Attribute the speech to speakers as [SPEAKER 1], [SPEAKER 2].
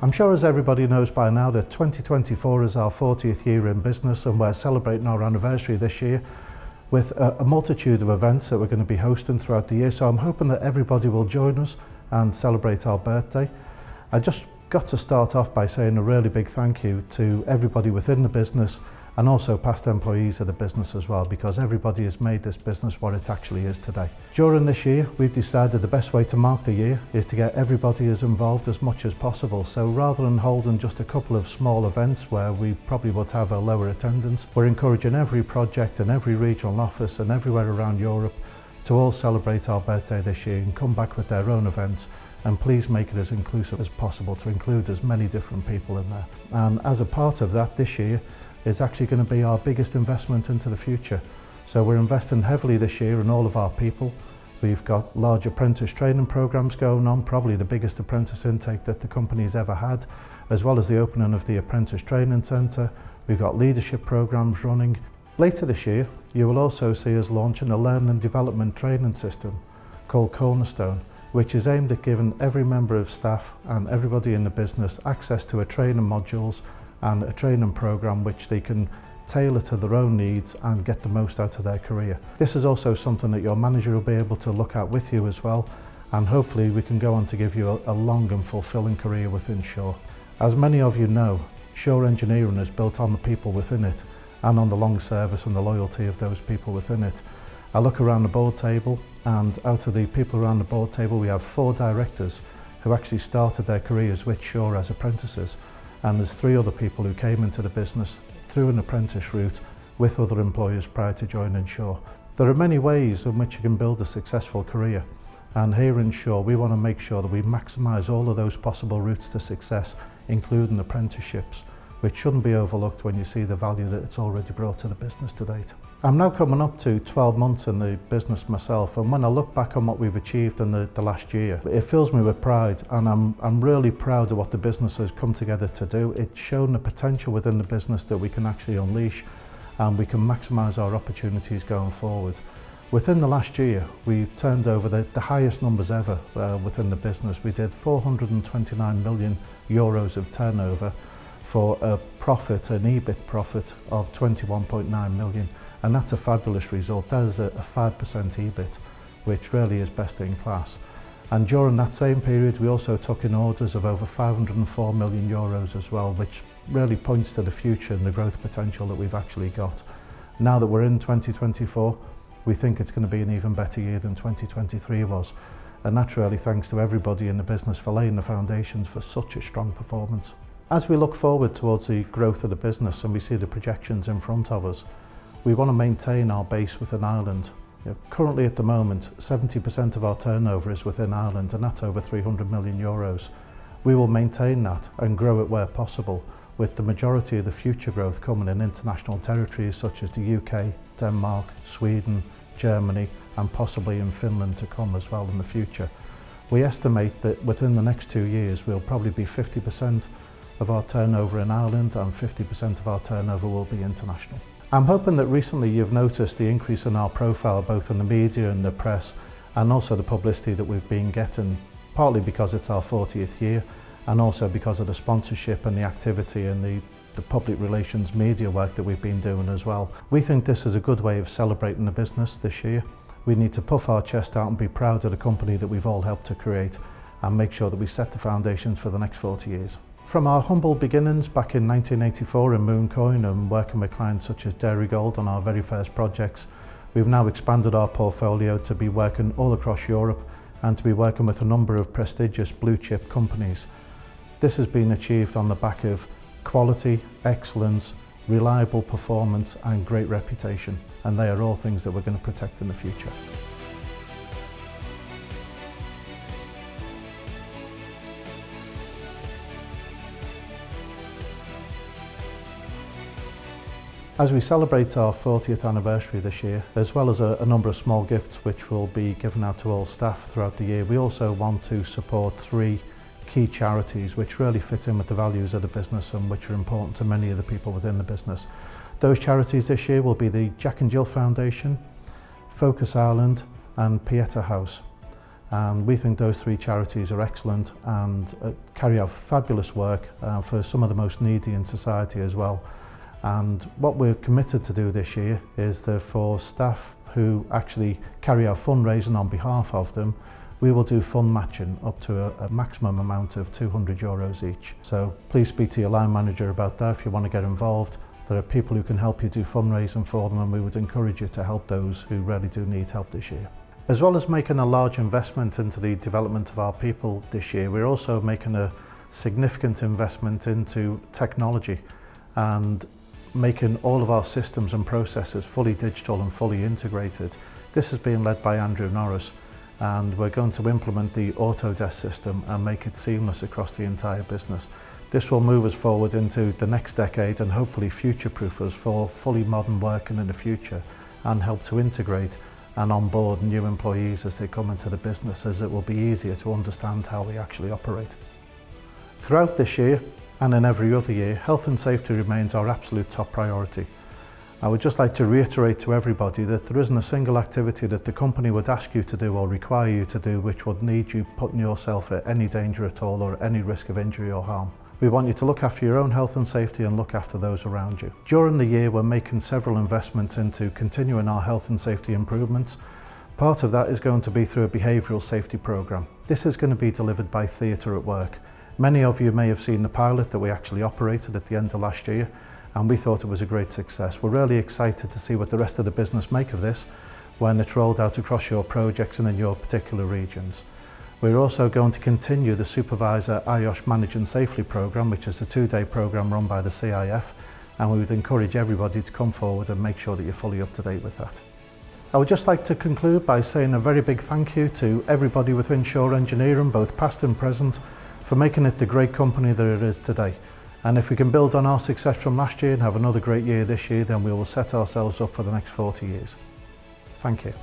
[SPEAKER 1] I'm sure as everybody knows by now that 2024 is our 40th year in business, and we're celebrating our anniversary this year with a multitude of events that we're going to be hosting throughout the year. So I'm hoping that everybody will join us and celebrate our birthday. I just got to start off by saying a really big thank you to everybody within the business and also past employees of the business as well, because everybody has made this business what it actually is today. During this year, we've decided the best way to mark the year is to get everybody as involved as much as possible. So rather than holding just a couple of small events where we probably would have a lower attendance, we're encouraging every project and every regional office and everywhere around Europe to all celebrate our birthday this year and come back with their own events. And please make it as inclusive as possible to include as many different people in there. And as a part of that, this year is actually going to be our biggest investment into the future. So we're investing heavily this year in all of our people. We've got large apprentice training programs going on, probably the biggest apprentice intake that the company's ever had, as well as the opening of the apprentice training centre. We've got leadership programs running. Later this year, you will also see us launching a learning and development training system called Cornerstone, which is aimed at giving every member of staff and everybody in the business access to a training modules and a training program which they can tailor to their own needs and get the most out of their career. This is also something that your manager will be able to look at with you as well, and hopefully we can go on to give you a long and fulfilling career within Suir. As many of you know, Suir Engineering is built on the people within it and on the long service and the loyalty of those people within it. I look around the board table, and out of the people around the board table we have 4 directors who actually started their careers with Suir as apprentices, and there's 3 other people who came into the business through an apprentice route with other employers prior to joining Suir. There are many ways in which you can build a successful career, and here in Suir we want to make sure that we maximise all of those possible routes to success, including apprenticeships, which shouldn't be overlooked when you see the value that it's already brought to the business to date. I'm now coming up to 12 months in the business myself, and when I look back on what we've achieved in the last year, it fills me with pride, and I'm really proud of what the business has come together to do. It's shown the potential within the business that we can actually unleash, and we can maximise our opportunities going forward. Within the last year, we turned over the highest numbers ever within the business. We did 429 million euros of turnover for a profit, an EBIT profit of 21.9 million. And that's a fabulous result. That is a 5% EBIT, which really is best in class. And during that same period, we also took in orders of over 504 million euros as well, which really points to the future and the growth potential that we've actually got. Now that we're in 2024, we think it's going to be an even better year than 2023 was. And that's really thanks to everybody in the business for laying the foundations for such a strong performance. As we look forward towards the growth of the business and we see the projections in front of us, we want to maintain our base within Ireland. Currently at the moment, 70% of our turnover is within Ireland, and that's over 300 million euros. We will maintain that and grow it where possible, with the majority of the future growth coming in international territories such as the UK, Denmark, Sweden, Germany, and possibly in Finland to come as well in the future. We estimate that within the next 2 years we'll probably be 50% of our turnover in Ireland and 50% of our turnover will be international. I'm hoping that recently you've noticed the increase in our profile both in the media and the press, and also the publicity that we've been getting, partly because it's our 40th year and also because of the sponsorship and the activity and the public relations media work that we've been doing as well. We think this is a good way of celebrating the business this year. We need to puff our chest out and be proud of the company that we've all helped to create and make sure that we set the foundations for the next 40 years. From our humble beginnings back in 1984 in Mooncoin and working with clients such as Dairy Gold on our very first projects, we've now expanded our portfolio to be working all across Europe and to be working with a number of prestigious blue chip companies. This has been achieved on the back of quality, excellence, reliable performance and great reputation, and they are all things that we're going to protect in the future. As we celebrate our 40th anniversary this year, as well as a number of small gifts which will be given out to all staff throughout the year, we also want to support 3 key charities which really fit in with the values of the business and which are important to many of the people within the business. Those charities this year will be the Jack and Jill Foundation, Focus Ireland and Pieta House. And we think those three charities are excellent and carry out fabulous work for some of the most needy in society as well. And what we're committed to do this year is that for staff who actually carry out fundraising on behalf of them, we will do fund matching up to a maximum amount of €200 each. So please speak to your line manager about that if you want to get involved. There are people who can help you do fundraising for them, and we would encourage you to help those who really do need help this year. As well as making a large investment into the development of our people this year, we're also making a significant investment into technology and making all of our systems and processes fully digital and fully integrated. This is being led by Andrew Norris, and we're going to implement the Autodesk system and make it seamless across the entire business. This will move us forward into the next decade and hopefully future-proof us for fully modern working in the future, and help to integrate and onboard new employees as they come into the business, as it will be easier to understand how we actually operate. Throughout this year and in every other year, health and safety remains our absolute top priority. I would just like to reiterate to everybody that there isn't a single activity that the company would ask you to do or require you to do which would need you putting yourself at any danger at all or any risk of injury or harm. We want you to look after your own health and safety and look after those around you. During the year, we're making several investments into continuing our health and safety improvements. Part of that is going to be through a behavioural safety programme. This is going to be delivered by Theatre at Work. Many of you may have seen the pilot that we actually operated at the end of last year, and we thought it was a great success. We're really excited to see what the rest of the business make of this when it's rolled out across your projects and in your particular regions. We're also going to continue the Supervisor IOSH Managing Safely programme, which is a 2-day programme run by the CIF, and we would encourage everybody to come forward and make sure that you're fully up to date with that. I would just like to conclude by saying a very big thank you to everybody within Suir Engineering, both past and present, for making it the great company that it is today. And if we can build on our success from last year and have another great year this year, then we will set ourselves up for the next 40 years. Thank you.